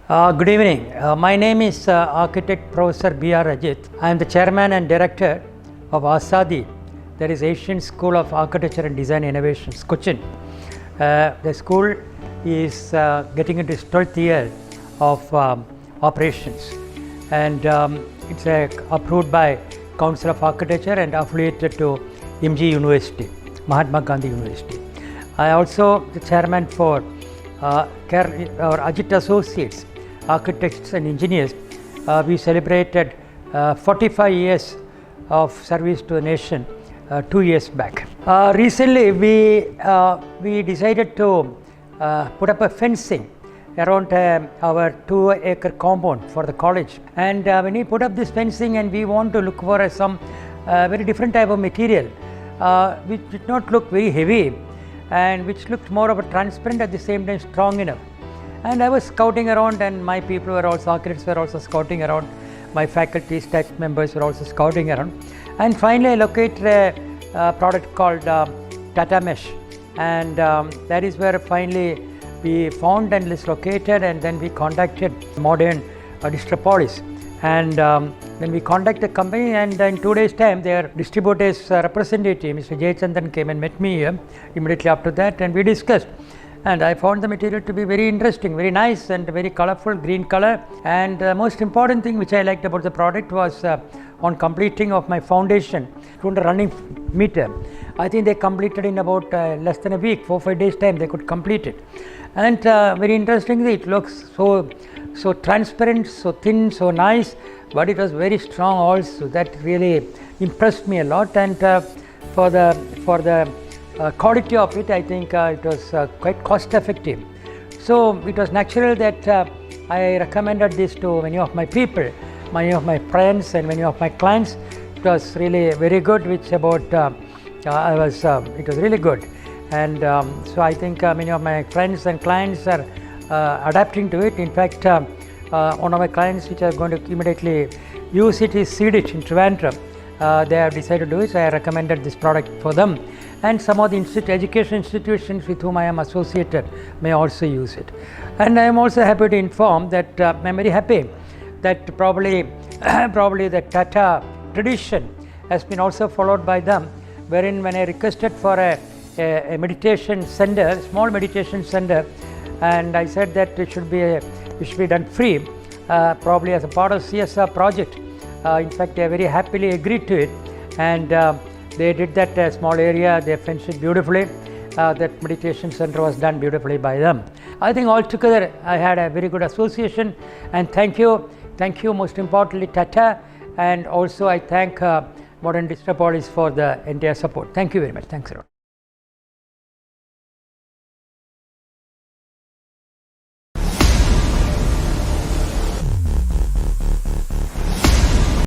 Good evening. My name is Architect Professor B.R. Ajit. I am the Chairman and Director of ASADI, that is Asian School of Architecture and Design Innovations, Cochin. The school is getting into its 12th year of operations, and it's approved by Council of Architecture and affiliated to MG University, Mahatma Gandhi University. I also the chairman for our Ajit Associates, Architects and Engineers. We celebrated 45 years of service to the nation 2 years back. Recently, we decided to put up a fencing around our 2-acre compound for the college. And when we put up this fencing, and we want to look for some very different type of material, which did not look very heavy and which looked more of a transparent, at the same time strong enough. And I was scouting around, and my people were also, architects were also scouting around, my faculty, staff members were also scouting around. And finally I located a product called Tata Mesh, and that is where finally we found and is located, and then we contacted Modern Distropolis, and then we contacted the company, and in 2 days time their distributors representative Mr. Jayachandran came and met me here immediately after that, and we discussed. And I found the material to be very interesting, very nice and very colorful, green color. And the most important thing which I liked about the product was on completing of my foundation, from the running meter, I think they completed in about less than a week, 4-5 days time they could complete it. And very interestingly, it looks so transparent, so thin, so nice, but it was very strong also. That really impressed me a lot. And for the quality of it, I think it was quite cost effective. So it was natural that I recommended this to many of my people, many of my friends and many of my clients. It was really very good, which about it was really good. And so I think many of my friends and clients are adapting to it. In fact, one of my clients which are going to immediately use it is Seedit in Trivandrum. They have decided to do it, so I recommended this product for them. And some of the education institutions with whom I am associated may also use it. And I am also happy to inform that I am very happy that probably the Tata tradition has been also followed by them, wherein when I requested for a meditation center, small meditation center, and I said that it should be done free, probably as a part of CSR project. In fact, they very happily agreed to it, and they did that small area, they fenced it beautifully. That meditation center was done beautifully by them. I think altogether I had a very good association, and thank you most importantly Tata, and also I thank Modern Distropolis for the entire support. Thank you very much. Thanks a lot.